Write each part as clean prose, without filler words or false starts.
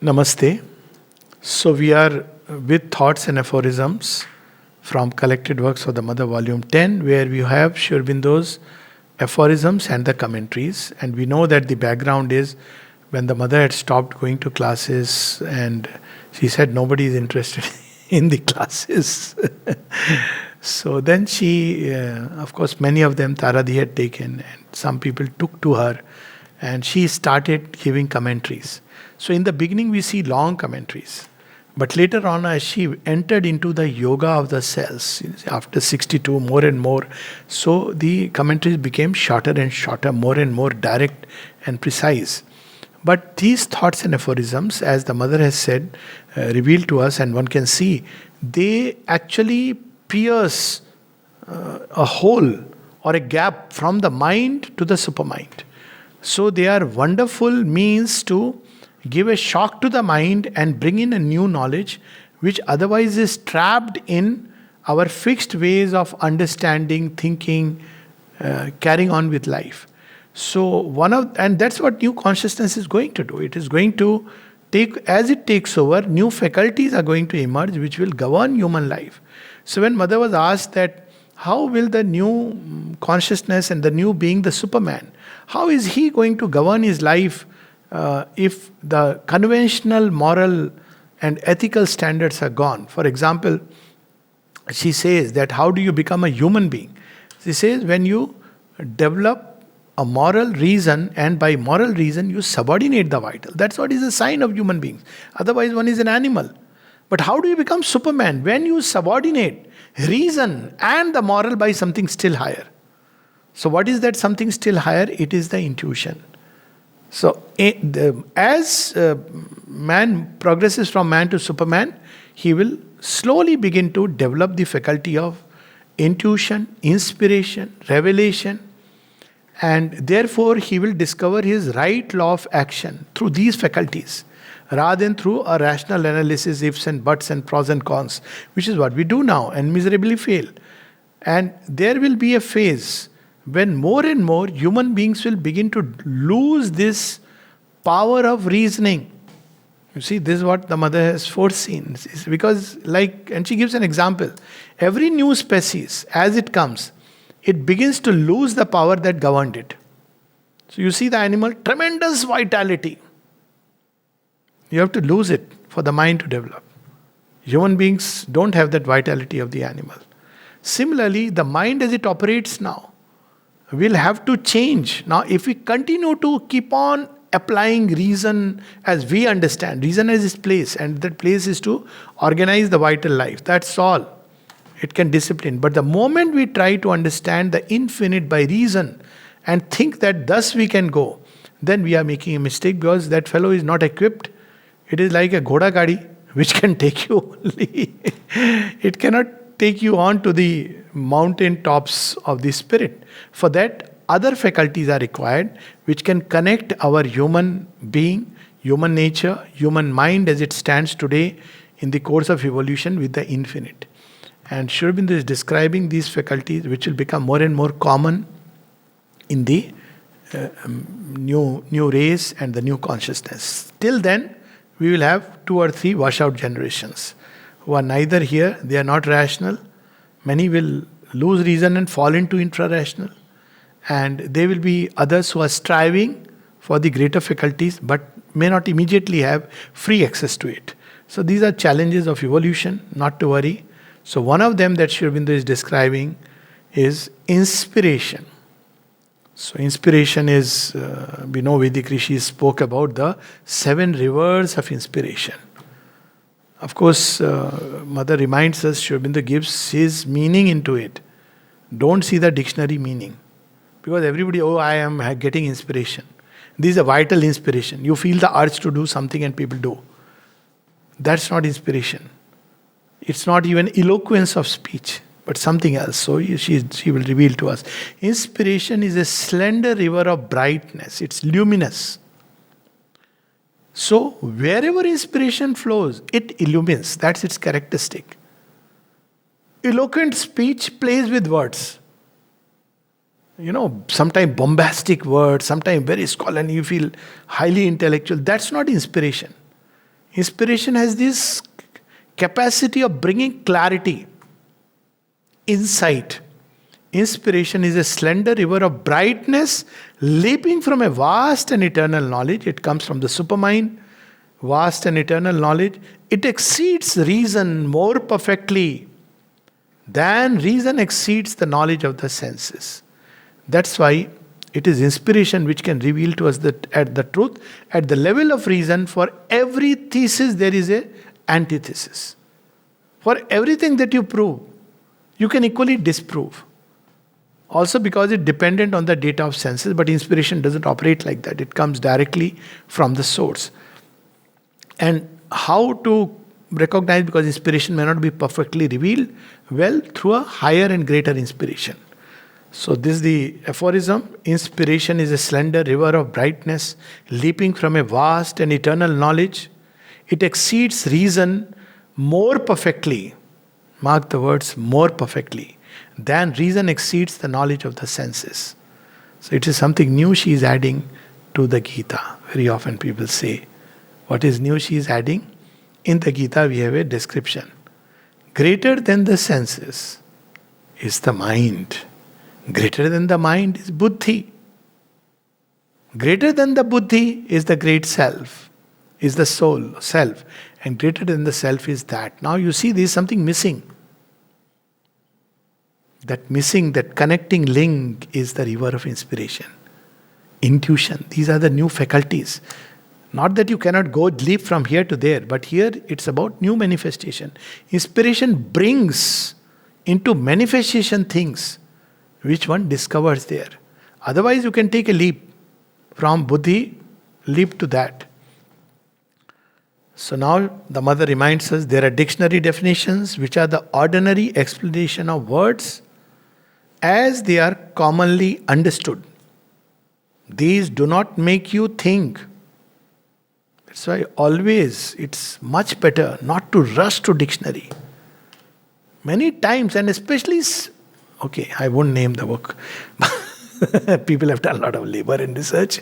Namaste. So we are with thoughts and aphorisms from Collected Works of the Mother, Volume 10, where we have Sri Aurobindo's aphorisms and the commentaries. And we know that the background is when the mother had stopped going to classes and she said nobody is interested in the classes. So then she, of course, many of them Taradi had taken and some people took to her and she started giving commentaries. So in the beginning we see long commentaries. But later on, as she entered into the yoga of the cells, after 62, more and more, so the commentaries became shorter and shorter, more and more direct and precise. But these thoughts and aphorisms, as the mother has said, revealed to us, and one can see, they actually pierce a hole or a gap from the mind to the supermind. So they are wonderful means to give a shock to the mind and bring in a new knowledge which otherwise is trapped in our fixed ways of understanding, thinking, carrying on with life. So and that's what new consciousness is going to do. It is going to as it takes over, new faculties are going to emerge which will govern human life. So when mother was asked that how will the new consciousness and the new being, the Superman, how is he going to govern his life if the conventional moral and ethical standards are gone? For example, she says that how do you become a human being? She says when you develop a moral reason, and by moral reason you subordinate the vital. That's what is a sign of human beings. Otherwise one is an animal. But how do you become Superman? When you subordinate reason and the moral by something still higher. So what is that something still higher? It is the intuition. So, as man progresses from man to Superman, he will slowly begin to develop the faculty of intuition, inspiration, revelation, and therefore he will discover his right law of action through these faculties, rather than through a rational analysis, ifs and buts and pros and cons, which is what we do now and miserably fail. And there will be a phase when more and more human beings will begin to lose this power of reasoning. You see, this is what the mother has foreseen. It's because, and she gives an example. Every new species, as it comes, it begins to lose the power that governed it. So you see the animal, tremendous vitality. You have to lose it for the mind to develop. Human beings don't have that vitality of the animal. Similarly, the mind as it operates now, will have to change. Now, if we continue to keep on applying reason as we understand, reason has its place, and that place is to organize the vital life. That's all. It can discipline. But the moment we try to understand the infinite by reason and think that thus we can go, then we are making a mistake because that fellow is not equipped. It is like a ghoda gadi which can take you only. It cannot take you on to the mountain tops of the spirit. For that, other faculties are required which can connect our human being, human nature, human mind as it stands today in the course of evolution with the infinite. And Sri Aurobindo is describing these faculties which will become more and more common in the new race and the new consciousness. Till then, we will have 2 or 3 washout generations who are neither here, they are not rational. Many will lose reason and fall into intra-rational. And there will be others who are striving for the greater faculties but may not immediately have free access to it. So these are challenges of evolution, not to worry. So one of them that Sri Aurobindo is describing is inspiration. So inspiration is, we know Vedic Rishis spoke about the 7 rivers of inspiration. Of course, Mother reminds us, Sri Aurobindo gives his meaning into it. Don't see the dictionary meaning. Because everybody, I am getting inspiration. This is a vital inspiration. You feel the urge to do something and people do. That's not inspiration. It's not even eloquence of speech, but something else. So she will reveal to us. Inspiration is a slender river of brightness. It's luminous. So wherever inspiration flows, it illumines. That's its characteristic. Eloquent speech plays with words. Sometimes bombastic words, sometimes very scholarly, you feel highly intellectual. That's not inspiration. Inspiration has this capacity of bringing clarity, insight. Inspiration is a slender river of brightness leaping from a vast and eternal knowledge. It comes from the supermind, vast and eternal knowledge. It exceeds reason more perfectly than reason exceeds the knowledge of the senses. That's why it is inspiration which can reveal to us at the truth. At the level of reason, for every thesis there is a antithesis. For everything that you prove, you can equally disprove. Also because it's dependent on the data of senses, but inspiration doesn't operate like that. It comes directly from the source. And how to recognize, because inspiration may not be perfectly revealed? Well, through a higher and greater inspiration. So this is the aphorism. Inspiration is a slender river of brightness leaping from a vast and eternal knowledge. It exceeds reason more perfectly. Mark the words, more perfectly than reason exceeds the knowledge of the senses. So it is something new she is adding to the Gita. Very often people say, what is new she is adding? In the Gita we have a description. Greater than the senses is the mind. Greater than the mind is buddhi. Greater than the buddhi is the great self, is the soul, self. And greater than the self is that. Now you see there is something missing. That missing, that connecting link is the river of inspiration. Intuition. These are the new faculties. Not that you cannot go leap from here to there, but here it's about new manifestation. Inspiration brings into manifestation things which one discovers there. Otherwise you can take a leap from buddhi, leap to that. So now the mother reminds us there are dictionary definitions which are the ordinary explanation of words as they are commonly understood. These do not make you think. That's why always it's much better not to rush to dictionary. Many times, and especially, okay, I won't name the book. People have done a lot of labor in research.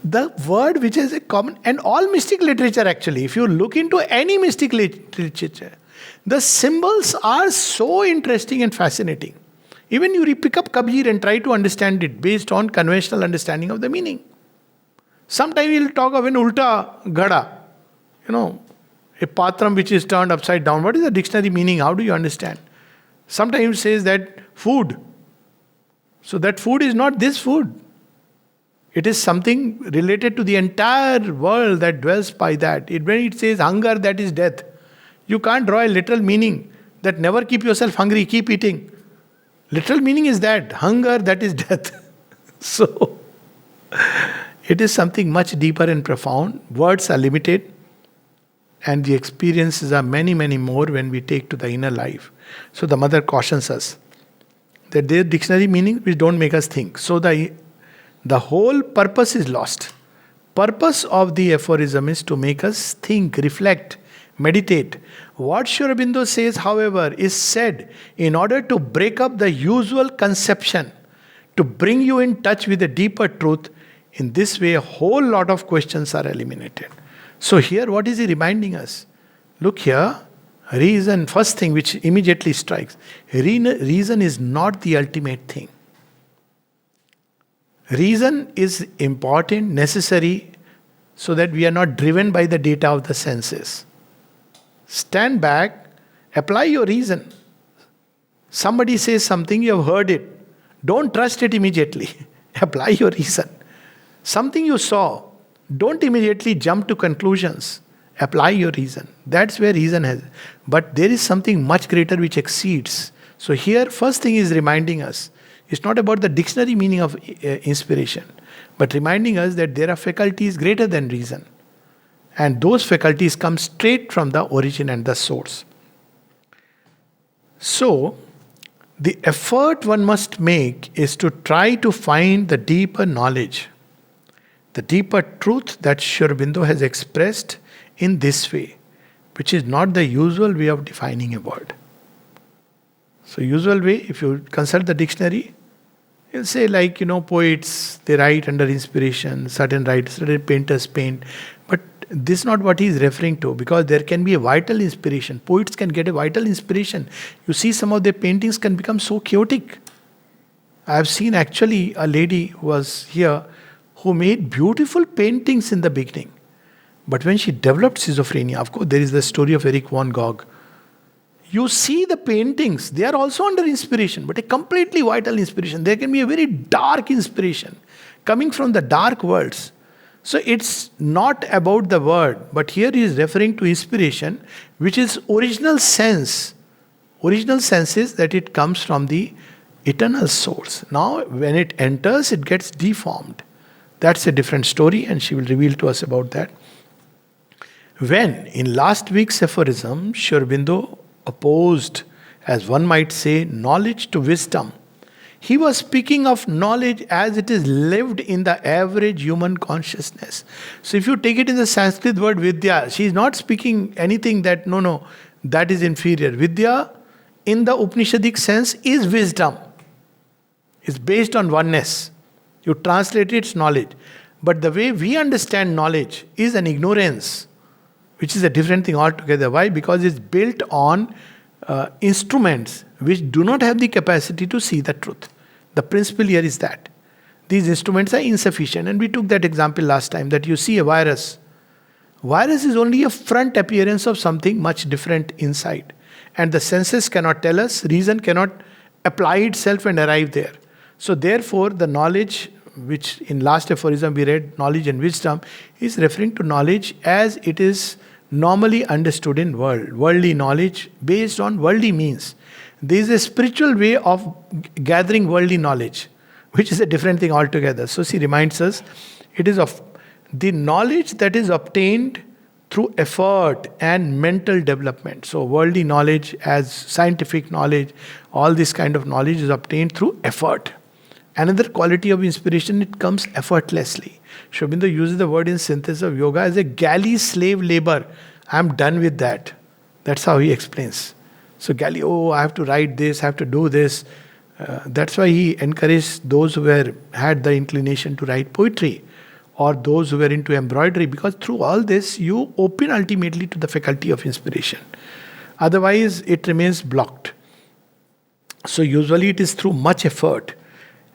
The word which is a common, and all mystic literature actually, if you look into any mystic literature, the symbols are so interesting and fascinating. Even you pick up Kabir and try to understand it based on conventional understanding of the meaning. Sometimes we'll talk of an ulta gada, a patram which is turned upside down. What is the dictionary meaning? How do you understand? Sometimes it says that food. So that food is not this food. It is something related to the entire world that dwells by that. When it says hunger, that is death. You can't draw a literal meaning that never keep yourself hungry, keep eating. Literal meaning is that hunger, that is death. So it is something much deeper and profound. Words are limited and the experiences are many, many more when we take to the inner life. So the mother cautions us that there are dictionary meanings which don't make us think. So the whole purpose is lost. Purpose of the aphorism is to make us think, reflect, meditate. What Sri Aurobindo says, however, is said in order to break up the usual conception, to bring you in touch with the deeper truth. In this way, a whole lot of questions are eliminated. So here, what is he reminding us? Look here, reason, first thing which immediately strikes, reason is not the ultimate thing. Reason is important, necessary, so that we are not driven by the data of the senses. Stand back, apply your reason. Somebody says something, you have heard it. Don't trust it immediately. Apply your reason. Something you saw, don't immediately jump to conclusions. Apply your reason. That's where reason has. But there is something much greater which exceeds. So here, first thing is reminding us, it's not about the dictionary meaning of inspiration, but reminding us that there are faculties greater than reason. And those faculties come straight from the origin and the source. So, the effort one must make is to try to find the deeper knowledge, the deeper truth that Sri Aurobindo has expressed in this way, which is not the usual way of defining a word. So, usual way, if you consult the dictionary, you'll say poets, they write under inspiration, certain writers, certain painters paint. But this is not what he is referring to, because there can be a vital inspiration. Poets can get a vital inspiration. You see, some of their paintings can become so chaotic. I have seen actually a lady who was here who made beautiful paintings in the beginning. But when she developed schizophrenia, of course, there is the story of Eric von Gogh. You see the paintings, they are also under inspiration, but a completely vital inspiration. There can be a very dark inspiration coming from the dark worlds. So it's not about the word, but here he is referring to inspiration, which is original sense. Original sense is that it comes from the eternal source. Now, when it enters, it gets deformed. That's a different story, and she will reveal to us about that. When, in last week's aphorism, Sri Aurobindo opposed, as one might say, knowledge to wisdom, he was speaking of knowledge as it is lived in the average human consciousness. So if you take it in the Sanskrit word Vidya, she is not speaking anything that, no, that is inferior. Vidya, in the Upanishadic sense, is wisdom. It's based on oneness. You translate its knowledge. But the way we understand knowledge is an ignorance, which is a different thing altogether. Why? Because it's built on instruments which do not have the capacity to see the truth. The principle here is that these instruments are insufficient. And we took that example last time, that you see a virus. Virus is only a front appearance of something much different inside. And the senses cannot tell us, reason cannot apply itself and arrive there. So therefore, the knowledge, which in last aphorism we read, knowledge and wisdom, is referring to knowledge as it is normally understood in world. Worldly knowledge based on worldly means. There is a spiritual way of gathering worldly knowledge, which is a different thing altogether. So she reminds us, it is of the knowledge that is obtained through effort and mental development. So worldly knowledge as scientific knowledge, all this kind of knowledge is obtained through effort. Another quality of inspiration, it comes effortlessly. Sri Aurobindo uses the word in Synthesis of Yoga as a galley slave labor. I am done with that. That's how he explains. So galley, I have to write this, I have to do this. That's why he encouraged those who had the inclination to write poetry, or those who were into embroidery, because through all this you open ultimately to the faculty of inspiration. Otherwise it remains blocked. So usually it is through much effort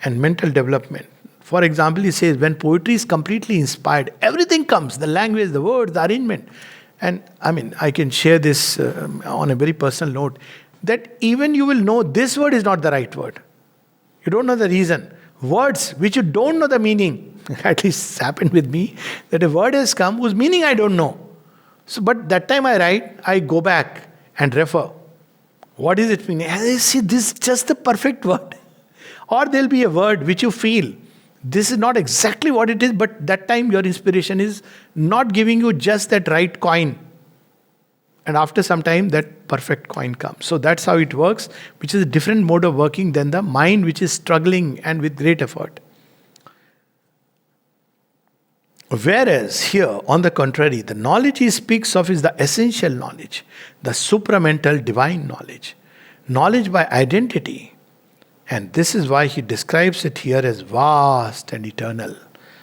and mental development. For example, he says, when poetry is completely inspired, everything comes, the language, the words, the arrangement. And I can share this on a very personal note, that even you will know this word is not the right word. You don't know the reason. Words which you don't know the meaning, at least it's happened with me, that a word has come whose meaning I don't know. So, but that time I write, I go back and refer. What is it meaning? I see, this is just the perfect word. Or there'll be a word which you feel, this is not exactly what it is, but that time your inspiration is not giving you just that right coin. And after some time, that perfect coin comes. So that's how it works, which is a different mode of working than the mind which is struggling and with great effort. Whereas here, on the contrary, the knowledge he speaks of is the essential knowledge, the supramental divine knowledge, knowledge by identity. And this is why he describes it here as vast and eternal.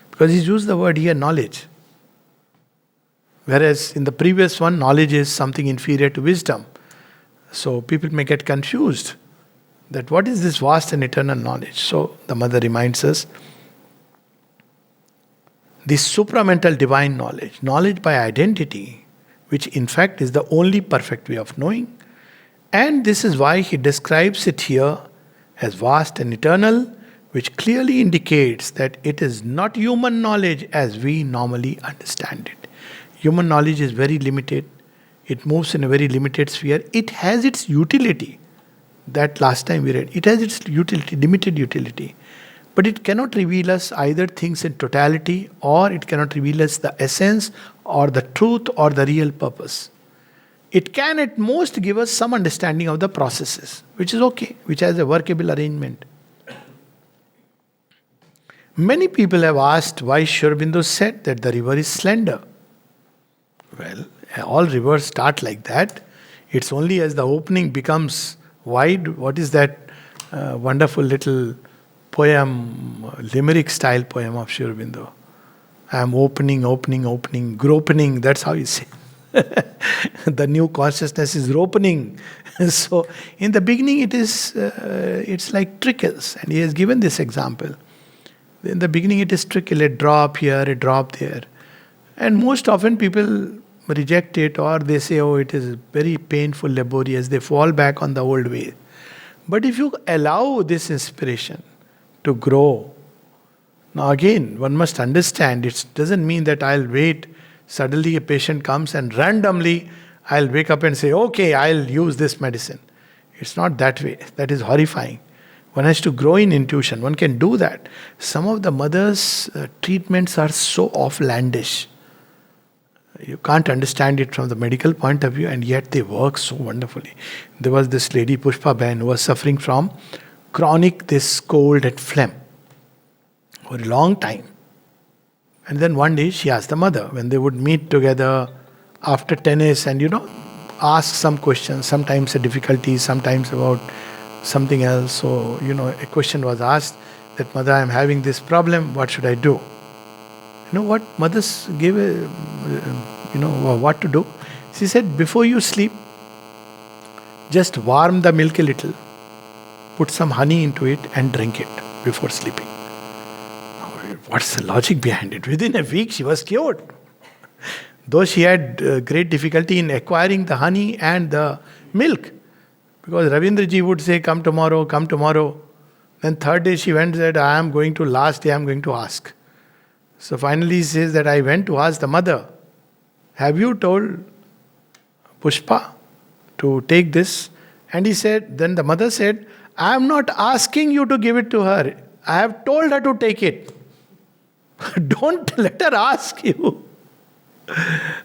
Because he's used the word here, knowledge. Whereas in the previous one, knowledge is something inferior to wisdom. So people may get confused that what is this vast and eternal knowledge? So the mother reminds us, this supramental divine knowledge, knowledge by identity, which in fact is the only perfect way of knowing. And this is why he describes it here as vast and eternal, which clearly indicates that it is not human knowledge as we normally understand it. Human knowledge is very limited. It moves in a very limited sphere. It has its utility. That last time we read. It has its utility, limited utility. But it cannot reveal us either things in totality, or it cannot reveal us the essence or the truth or the real purpose. It can at most give us some understanding of the processes, which is okay, which has a workable arrangement. Many people have asked why Sri Aurobindo said that the river is slender. Well, all rivers start like that. It's only as the opening becomes wide. What is that wonderful little poem, limerick style poem of Sri Aurobindo? I am opening, groping. That's how you say. The new consciousness is opening. So in the beginning, it's like trickles, and he has given this example. In the beginning, it is trickle, a drop here, a drop there, and most often people reject it, or they say, "Oh, it is very painful, laborious." They fall back on the old way. But if you allow this inspiration to grow, now again, one must understand it doesn't mean that I'll wait. Suddenly a patient comes and randomly I'll wake up and say, okay, I'll use this medicine. It's not that way. That is horrifying. One has to grow in intuition. One can do that. Some of the mothers' treatments are so offlandish. You can't understand it from the medical point of view, and yet they work so wonderfully. There was this lady, Pushpa Ben, who was suffering from chronic this cold and phlegm for a long time. And then one day she asked the mother, when they would meet together after tennis and ask some questions, sometimes a difficulty, sometimes about something else. So, a question was asked that, "Mother, I am having this problem, what should I do?" You know what mothers give, what to do? She said, "Before you sleep, just warm the milk a little, put some honey into it and drink it before sleeping." What's the logic behind it? Within a week, she was cured. Though she had great difficulty in acquiring the honey and the milk. Because Ravindraji would say, "Come tomorrow, come tomorrow." Then third day she went and said, last day I am going to ask. So finally he says that I went to ask the mother, "Have you told Pushpa to take this?" And then the mother said, "I am not asking you to give it to her. I have told her to take it. Don't let her ask you."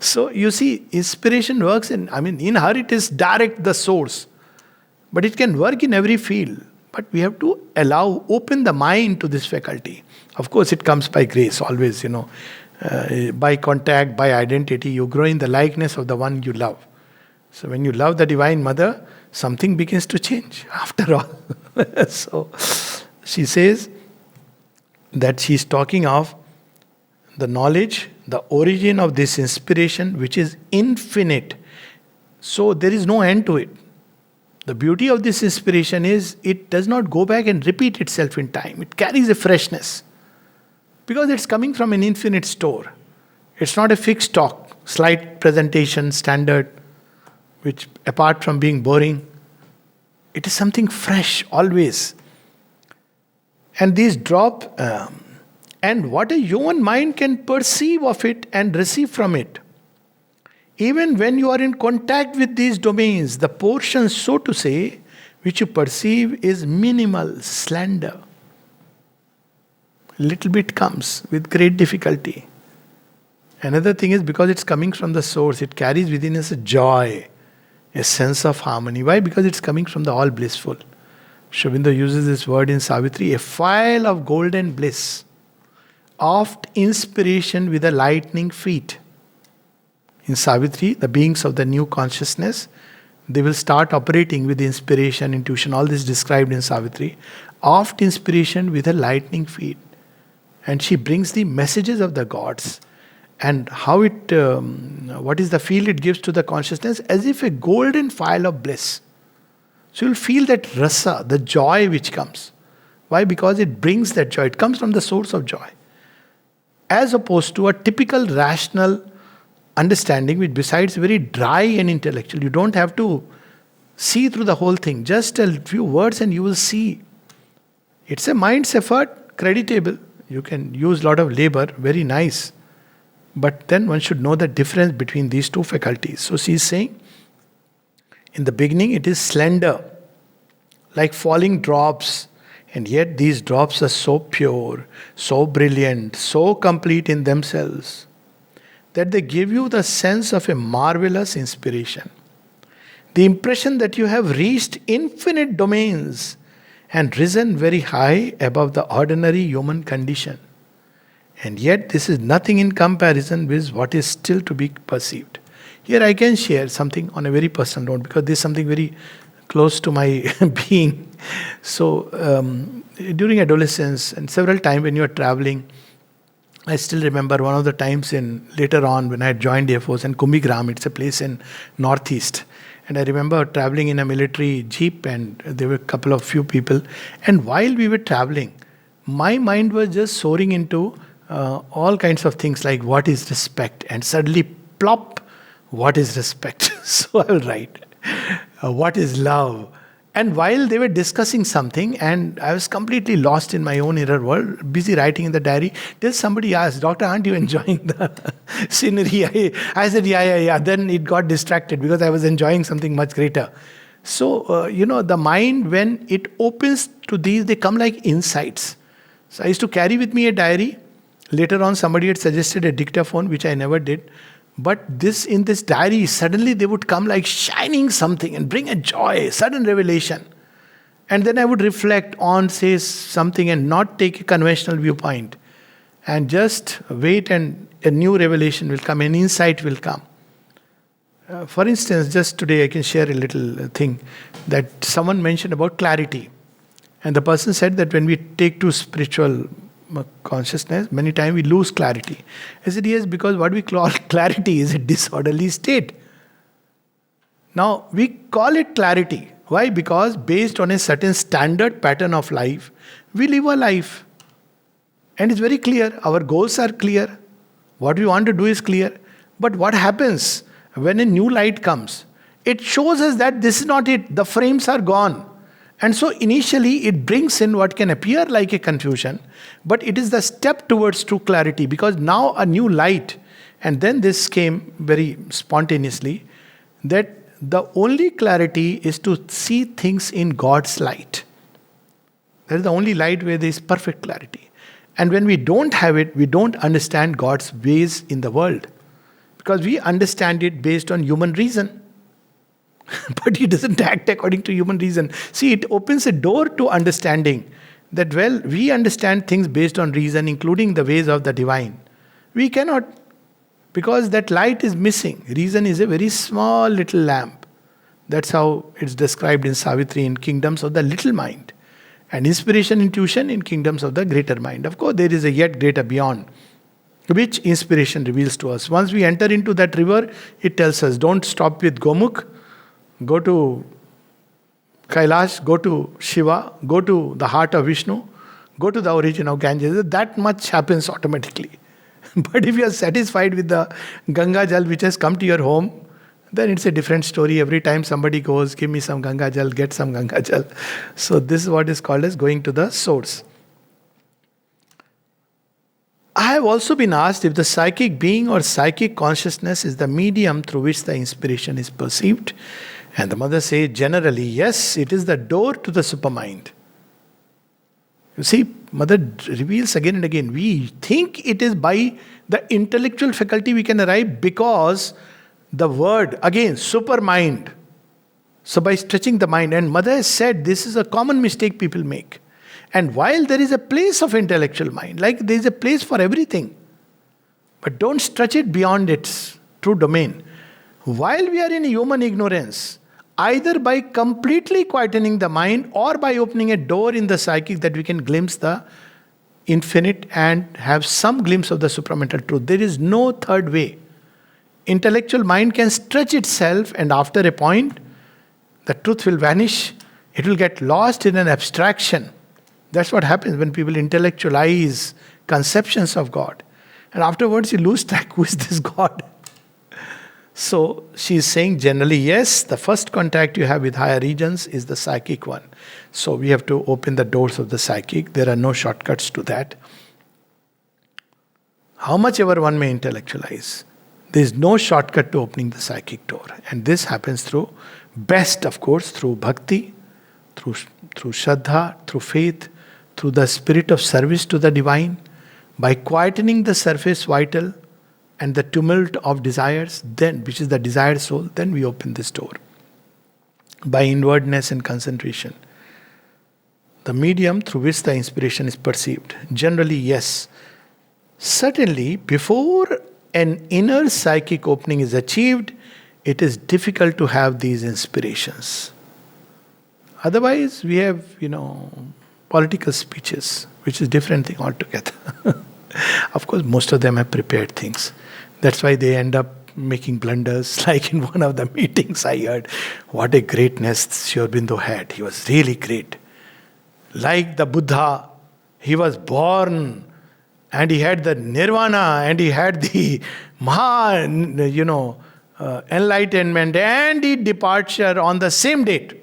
So you see, inspiration works in her it is direct, the source. But it can work in every field. But we have to open the mind to this faculty. Of course, it comes by grace, always, by contact, by identity. You grow in the likeness of the one you love. So when you love the Divine Mother, something begins to change, after all. So she says that she's talking of the knowledge, the origin of this inspiration, which is infinite. So there is no end to it. The beauty of this inspiration is it does not go back and repeat itself in time. It carries a freshness. Because it's coming from an infinite store. It's not a fixed talk, slide presentation, standard, which apart from being boring, it is something fresh always. And these drop, and what a human mind can perceive of it and receive from it. Even when you are in contact with these domains, the portion, so to say, which you perceive is minimal, slender. Little bit comes with great difficulty. Another thing is because it's coming from the source, it carries within us a joy, a sense of harmony. Why? Because it's coming from the all blissful. Sri Aurobindo uses this word in Savitri, a file of golden bliss, oft inspiration with a lightning feet. In Savitri, the beings of the new consciousness, they will start operating with inspiration, intuition, all this described in Savitri. Oft inspiration with a lightning feet. And she brings the messages of the gods. And how what is the feel it gives to the consciousness? As if a golden file of bliss. So you'll feel that rasa, the joy which comes. Why? Because it brings that joy. It comes from the source of joy. As opposed to a typical rational understanding, which besides very dry and intellectual. You don't have to see through the whole thing. Just a few words and you will see. It's a mind's effort, creditable. You can use a lot of labor, very nice. But then one should know the difference between these two faculties. So she's saying, in the beginning it is slender, like falling drops. And yet these drops are so pure, so brilliant, so complete in themselves, that they give you the sense of a marvelous inspiration. The impression that you have reached infinite domains and risen very high above the ordinary human condition. And yet this is nothing in comparison with what is still to be perceived. Here I can share something on a very personal note, because this is something very close to my being. So during adolescence and several times when you are traveling, I still remember one of the times in later on when I had joined Air Force in Kumbhigram. It's a place in northeast. And I remember traveling in a military jeep, and there were a couple of few people. And while we were traveling, my mind was just soaring into all kinds of things like what is respect, and suddenly plop, what is respect? So I will write, what is love? And while they were discussing something, and I was completely lost in my own inner world, busy writing in the diary, till somebody asked, Doctor, aren't you enjoying the scenery? I said, yeah. Then it got distracted because I was enjoying something much greater. So, the mind, when it opens to these, they come like insights. So I used to carry with me a diary. Later on, somebody had suggested a dictaphone, which I never did. But in this diary, suddenly they would come like shining something and bring a joy, sudden revelation. And then I would reflect on, say something and not take a conventional viewpoint. And just wait, and a new revelation will come, an insight will come. For instance, just today I can share a little thing that someone mentioned about clarity. And the person said that when we take to spiritual consciousness, many times we lose clarity. I said, yes, because what we call clarity is a disorderly state. Now, we call it clarity. Why? Because based on a certain standard pattern of life, we live a life. And it's very clear. Our goals are clear. What we want to do is clear. But what happens when a new light comes? It shows us that this is not it. The frames are gone. And so initially it brings in what can appear like a confusion, but it is the step towards true clarity, because now a new light, and then this came very spontaneously, that the only clarity is to see things in God's light. That is the only light where there is perfect clarity. And when we don't have it, we don't understand God's ways in the world, because we understand it based on human reason. But he doesn't act according to human reason. See, it opens a door to understanding that, well, we understand things based on reason, including the ways of the divine. We cannot, because that light is missing. Reason is a very small little lamp. That's how it's described in Savitri, in kingdoms of the little mind. And inspiration, intuition in kingdoms of the greater mind. Of course, there is a yet greater beyond, which inspiration reveals to us. Once we enter into that river, it tells us, don't stop with Gomukh. Go to Kailash, go to Shiva, go to the heart of Vishnu, go to the origin of Ganges. That much happens automatically. But if you are satisfied with the Ganga Jal which has come to your home, then it's a different story. Every time somebody goes, give me some Ganga Jal, get some Ganga Jal. So this is what is called as going to the source. I have also been asked if the psychic being or psychic consciousness is the medium through which the inspiration is perceived. And the mother says, generally, yes, it is the door to the supermind. You see, mother reveals again and again, we think it is by the intellectual faculty we can arrive, because the word, again, supermind. So by stretching the mind, and mother has said this is a common mistake people make. And while there is a place of intellectual mind, like there is a place for everything, but don't stretch it beyond its true domain. While we are in human ignorance, either by completely quietening the mind or by opening a door in the psychic that we can glimpse the infinite and have some glimpse of the supramental truth. There is no third way. Intellectual mind can stretch itself, and after a point, the truth will vanish. It will get lost in an abstraction. That's what happens when people intellectualize conceptions of God. And afterwards you lose track, who is this God? So she is saying generally, yes, the first contact you have with higher regions is the psychic one. So we have to open the doors of the psychic. There are no shortcuts to that. How much ever one may intellectualize, there is no shortcut to opening the psychic door. And this happens through, best of course, through bhakti, through shraddha, through faith, through the spirit of service to the divine, by quietening the surface vital and the tumult of desires, then, which is the desired soul, then we open this door. By inwardness and concentration. The medium through which the inspiration is perceived. Generally, yes. Certainly, before an inner psychic opening is achieved, it is difficult to have these inspirations. Otherwise, we have, political speeches, which is different thing altogether. Of course, most of them have prepared things. That's why they end up making blunders. Like in one of the meetings, I heard what a greatness Sri Aurobindo had. He was really great. Like the Buddha, he was born and he had the nirvana and he had the enlightenment and the departure on the same date.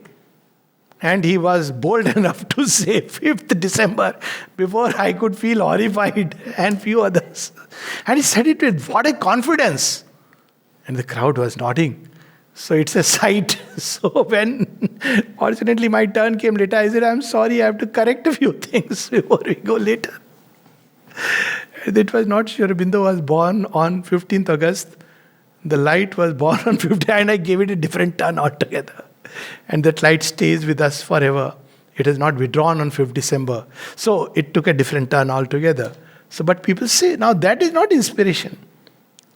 And he was bold enough to say 5th December before I could feel horrified and few others. And he said it with what a confidence. And the crowd was nodding. So it's a sight. So when fortunately my turn came later, I said, I'm sorry, I have to correct a few things before we go later. It was not Sri Aurobindo was born on 15th August. The light was born on 15th, and I gave it a different turn altogether. And that light stays with us forever. It is not withdrawn on 5th December. So it took a different turn altogether. So, but people say, now that is not inspiration.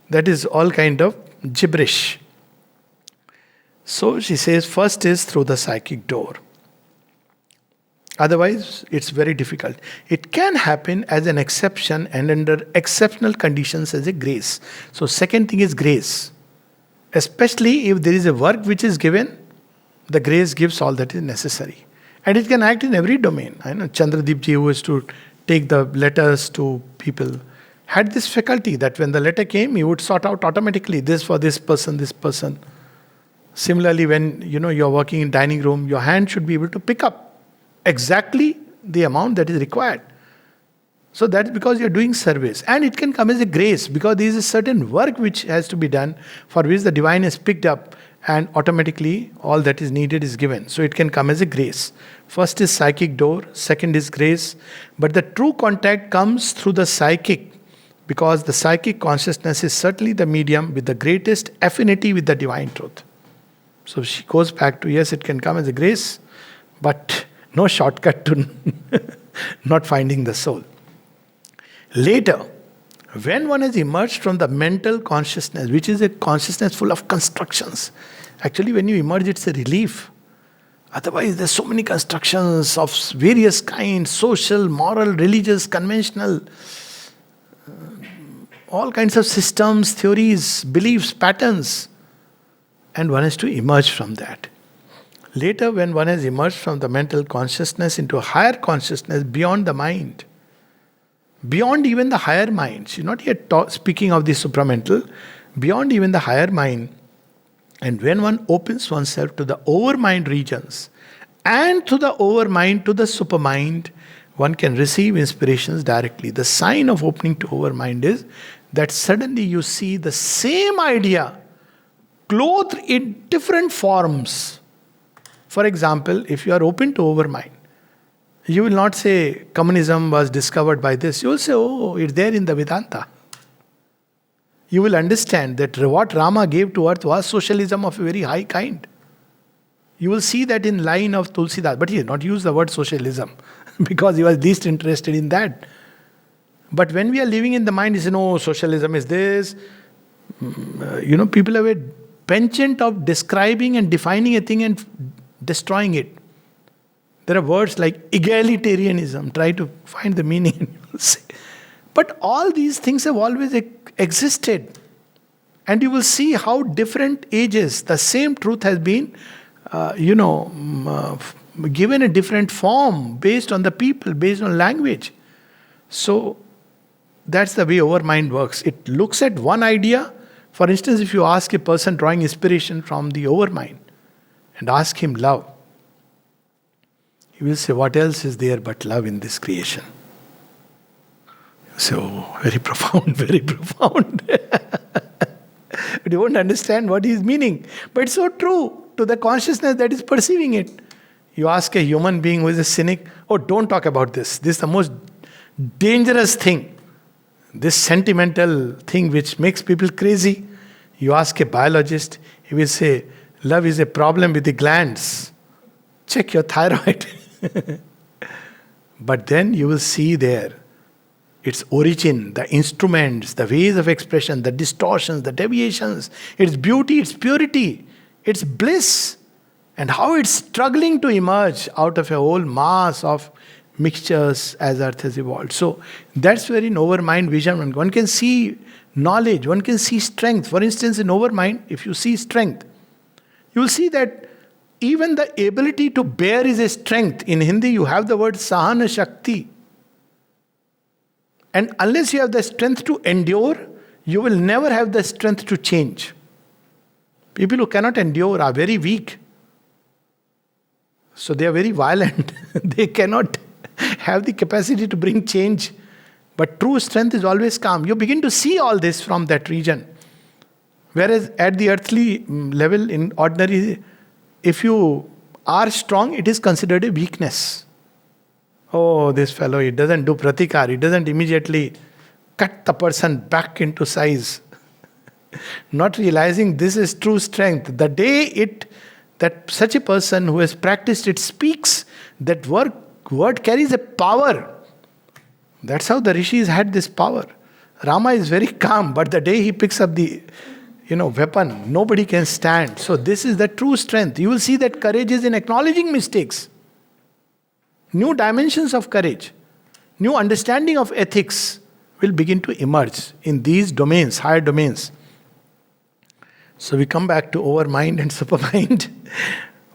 That is all kind of gibberish. So she says, first is through the psychic door. Otherwise, it's very difficult. It can happen as an exception and under exceptional conditions as a grace. So second thing is grace. Especially if there is a work which is given, the grace gives all that is necessary. And it can act in every domain. I know Chandradeep ji, who used to take the letters to people, had this faculty that when the letter came, he would sort out automatically this for this person, this person. Similarly, when you're working in dining room, your hand should be able to pick up exactly the amount that is required. So that's because you're doing service. And it can come as a grace because there is a certain work which has to be done for which the divine is picked up and automatically all that is needed is given. So it can come as a grace. First is psychic door, second is grace. But the true contact comes through the psychic because the psychic consciousness is certainly the medium with the greatest affinity with the divine truth. So she goes back to, yes, it can come as a grace, but no shortcut to not finding the soul. Later, when one has emerged from the mental consciousness, which is a consciousness full of constructions, actually when you emerge, it's a relief. Otherwise, there's so many constructions of various kinds, social, moral, religious, conventional, all kinds of systems, theories, beliefs, patterns. And one has to emerge from that. Later, when one has emerged from the mental consciousness into a higher consciousness beyond the mind, beyond even the higher mind, she's not yet speaking of the supramental, beyond even the higher mind, and when one opens oneself to the overmind regions and to the overmind to the supermind, one can receive inspirations directly. The sign of opening to overmind is that suddenly you see the same idea clothed in different forms. For example, if you are open to overmind, you will not say communism was discovered by this. You will say, oh, it's there in the Vedanta. You will understand that what Rama gave to earth was socialism of a very high kind. You will see that in line of Tulsidas. But he did not use the word socialism because he was least interested in that. But when we are living in the mind, you say, no, socialism is this. People have a penchant of describing and defining a thing and destroying it. There are words like egalitarianism. Try to find the meaning and you will say. But all these things have always existed. And you will see how different ages, the same truth has been, given a different form based on the people, based on language. So that's the way overmind works. It looks at one idea. For instance, if you ask a person drawing inspiration from the overmind and ask him love, he will say, what else is there but love in this creation? So, very profound, very profound. But you won't understand what he is meaning. But it's so true to the consciousness that is perceiving it. You ask a human being who is a cynic, oh, don't talk about this. This is the most dangerous thing. This sentimental thing which makes people crazy. You ask a biologist, he will say, love is a problem with the glands. Check your thyroid. But then you will see there its origin, the instruments, the ways of expression, the distortions, the deviations, its beauty, its purity, its bliss, and how it's struggling to emerge out of a whole mass of mixtures as earth has evolved. So that's where in overmind vision one can see knowledge, one can see strength. For instance, in overmind, if you see strength, you will see that even the ability to bear is a strength. In Hindi, you have the word sahana shakti. And unless you have the strength to endure, you will never have the strength to change. People who cannot endure are very weak. So they are very violent. They cannot have the capacity to bring change. But true strength is always calm. You begin to see all this from that region. Whereas at the earthly level, in ordinary, if you are strong, it is considered a weakness. Oh, this fellow, it doesn't do pratikar. It doesn't immediately cut the person back into size. Not realizing this is true strength. The day that such a person who has practiced it speaks, that word carries a power. That's how the rishis had this power. Rama is very calm, but the day he picks up the weapon, nobody can stand. So this is the true strength. You will see that courage is in acknowledging mistakes. New dimensions of courage, new understanding of ethics will begin to emerge in these domains, higher domains. So we come back to overmind and supermind.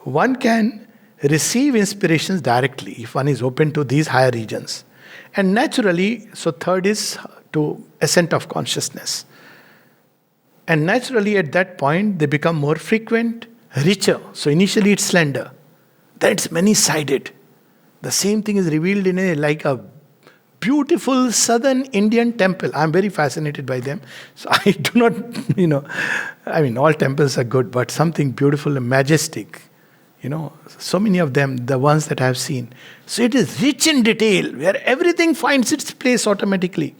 One can receive inspirations directly if one is open to these higher regions. And naturally, so third is to ascent of consciousness. And naturally at that point, they become more frequent, richer. So initially it's slender. Then it's many-sided. The same thing is revealed in a beautiful southern Indian temple. I'm very fascinated by them. So I do not, all temples are good, but something beautiful and majestic. So many of them, the ones that I have seen. So it is rich in detail, where everything finds its place automatically.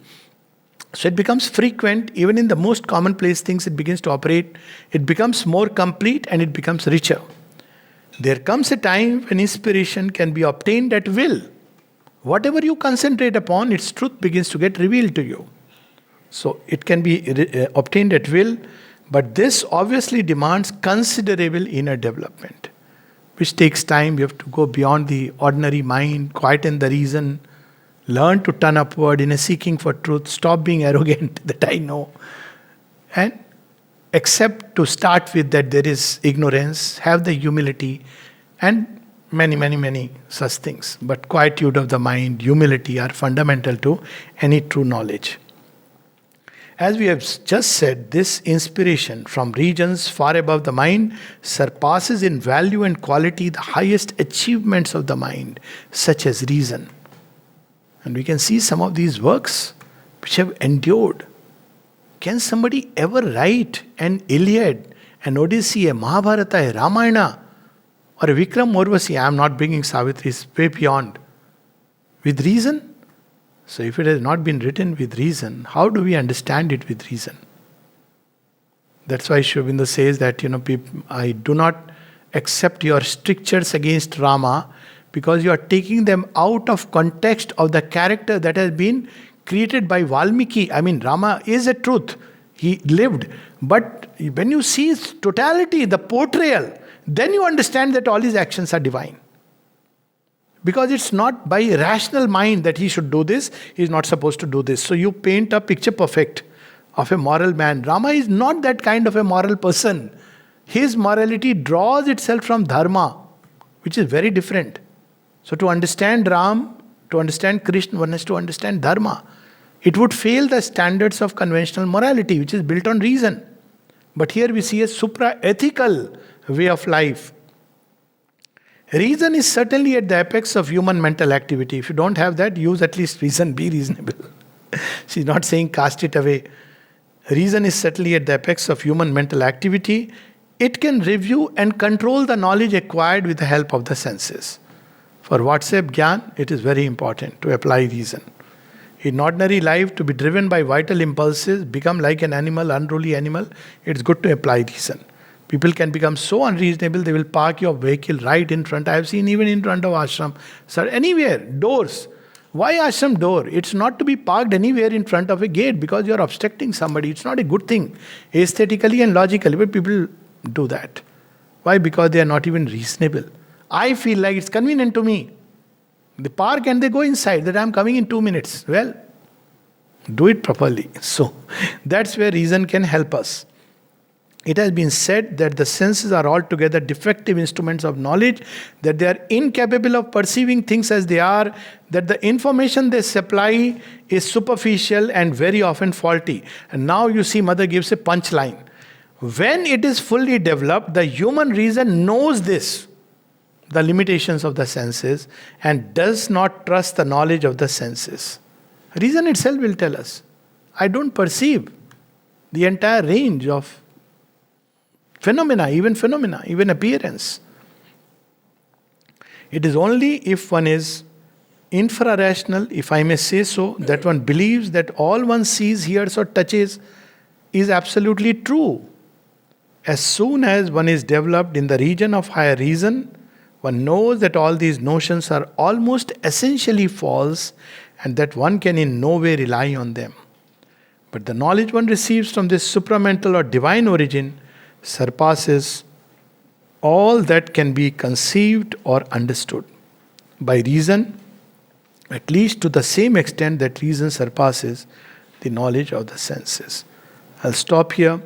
So it becomes frequent, even in the most commonplace things, it begins to operate. It becomes more complete and it becomes richer. There comes a time when inspiration can be obtained at will. Whatever you concentrate upon, its truth begins to get revealed to you. So it can be obtained at will, but this obviously demands considerable inner development, which takes time. You have to go beyond the ordinary mind, quieten the reason, learn to turn upward in a seeking for truth, stop being arrogant that I know, and accept to start with that there is ignorance, have the humility, and many such things. But quietude of the mind, humility are fundamental to any true knowledge. As we have just said, this inspiration from regions far above the mind surpasses in value and quality the highest achievements of the mind, such as reason. And we can see some of these works which have endured. Can somebody ever write an Iliad, an Odyssey, a Mahabharata, a Ramayana, or a Vikram Urvasi? I am not bringing Savitri, it's way beyond. With reason? So if it has not been written with reason, how do we understand it with reason? That's why Sri Aurobindo says that, I do not accept your strictures against Rama because you are taking them out of context of the character that has been created by Valmiki. I mean, Rama is a truth. He lived. But when you see his totality, the portrayal, then you understand that all his actions are divine. Because it's not by rational mind that he should do this, he is not supposed to do this. So you paint a picture perfect of a moral man. Rama is not that kind of a moral person. His morality draws itself from dharma, which is very different. So to understand Ram, to understand Krishna, one has to understand dharma. It would fail the standards of conventional morality, which is built on reason. But here we see a supra-ethical way of life. Reason is certainly at the apex of human mental activity. If you don't have that, use at least reason, be reasonable. She's not saying cast it away. Reason is certainly at the apex of human mental activity. It can review and control the knowledge acquired with the help of the senses. For WhatsApp Gyan, it is very important to apply reason. In ordinary life, to be driven by vital impulses, become like an animal, unruly animal, it's good to apply reason. People can become so unreasonable, they will park your vehicle right in front. I have seen even in front of ashram. Sir, anywhere, doors. Why ashram door? It's not to be parked anywhere in front of a gate because you are obstructing somebody. It's not a good thing, aesthetically and logically, but people do that. Why? Because they are not even reasonable. I feel like it's convenient to me. They park and they go inside, that I'm coming in 2 minutes. Well, do it properly. So that's where reason can help us. It has been said that the senses are altogether defective instruments of knowledge, that they are incapable of perceiving things as they are, that the information they supply is superficial and very often faulty. And now you see, Mother gives a punchline. When it is fully developed, the human reason knows this, the limitations of the senses, and does not trust the knowledge of the senses. Reason itself will tell us, I don't perceive the entire range of phenomena, even appearance. It is only if one is infra-rational, if I may say so, that one believes that all one sees, hears, or touches is absolutely true. As soon as one is developed in the region of higher reason, one knows that all these notions are almost essentially false and that one can in no way rely on them. But the knowledge one receives from this supramental or divine origin surpasses all that can be conceived or understood by reason, at least to the same extent that reason surpasses the knowledge of the senses. I'll stop here,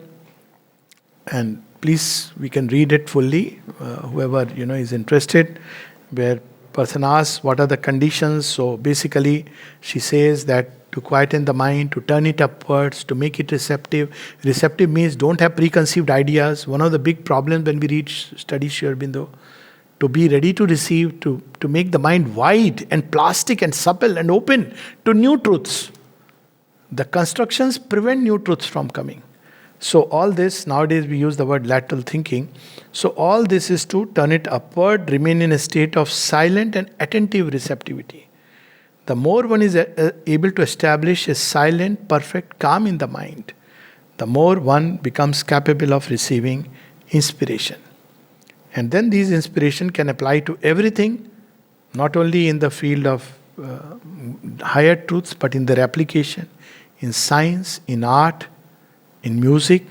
and please, we can read it fully. Whoever is interested, where person asks what are the conditions. So basically, she says that to quieten the mind, to turn it upwards, to make it receptive. Receptive means don't have preconceived ideas. One of the big problems when we study Sri Aurobindo, to be ready to receive, to make the mind wide and plastic and supple and open to new truths. The constructions prevent new truths from coming. So all this, nowadays we use the word lateral thinking. So all this is to turn it upward, remain in a state of silent and attentive receptivity. The more one is able to establish a silent, perfect calm in the mind, the more one becomes capable of receiving inspiration. And then these inspiration can apply to everything, not only in the field of higher truths, but in their application, in science, in art, in music,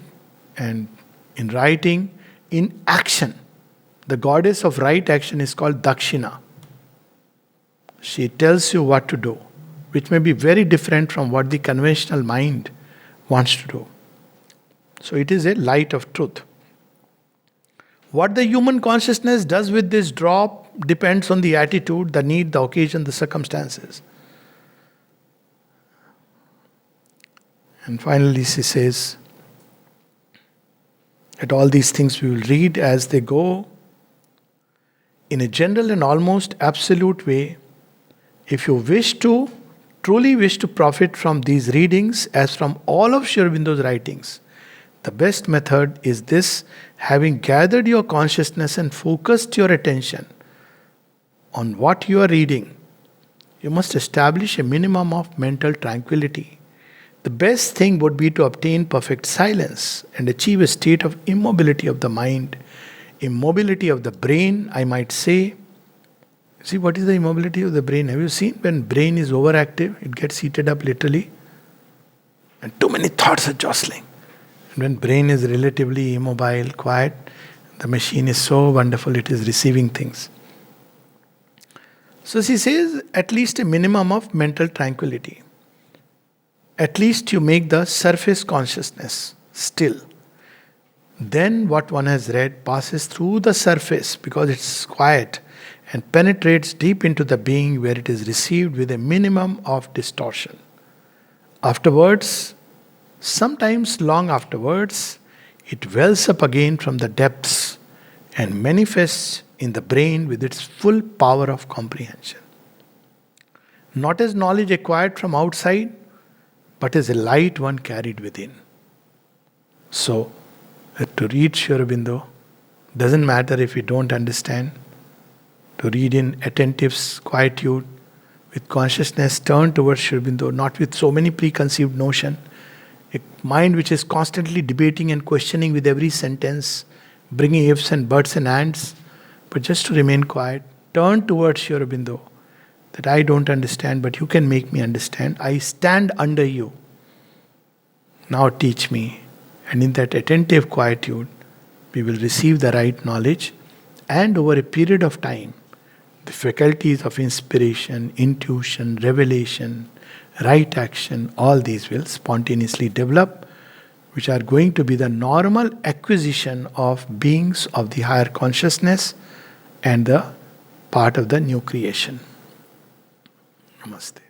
and in writing, in action. The goddess of right action is called Dakshina. She tells you what to do, which may be very different from what the conventional mind wants to do. So it is a light of truth. What the human consciousness does with this drop depends on the attitude, the need, the occasion, the circumstances. And finally she says that all these things we will read as they go in a general and almost absolute way. If you truly wish to profit from these readings as from all of Sri Aurobindo's writings, the best method is this: having gathered your consciousness and focused your attention on what you are reading, you must establish a minimum of mental tranquility. The best thing would be to obtain perfect silence and achieve a state of immobility of the mind, immobility of the brain, I might say. See, what is the immobility of the brain? Have you seen when brain is overactive, it gets heated up literally, and too many thoughts are jostling. And when brain is relatively immobile, quiet, the machine is so wonderful, it is receiving things. So she says, at least a minimum of mental tranquility. At least you make the surface consciousness still. Then what one has read passes through the surface because it's quiet and penetrates deep into the being where it is received with a minimum of distortion. Afterwards, sometimes long afterwards, it wells up again from the depths and manifests in the brain with its full power of comprehension. Not as knowledge acquired from outside, but as a light one carried within. So, to read Sri Aurobindo doesn't matter if we don't understand. To read in attentive quietude, with consciousness turned towards Sri Aurobindo, not with so many preconceived notions. A mind which is constantly debating and questioning with every sentence, bringing ifs and buts and ands, but just to remain quiet, turn towards Sri Aurobindo, that I don't understand, but you can make me understand. I stand under you. Now teach me. And in that attentive quietude, we will receive the right knowledge, and over a period of time, the faculties of inspiration, intuition, revelation, right action, all these will spontaneously develop, which are going to be the normal acquisition of beings of the higher consciousness and the part of the new creation. Namaste.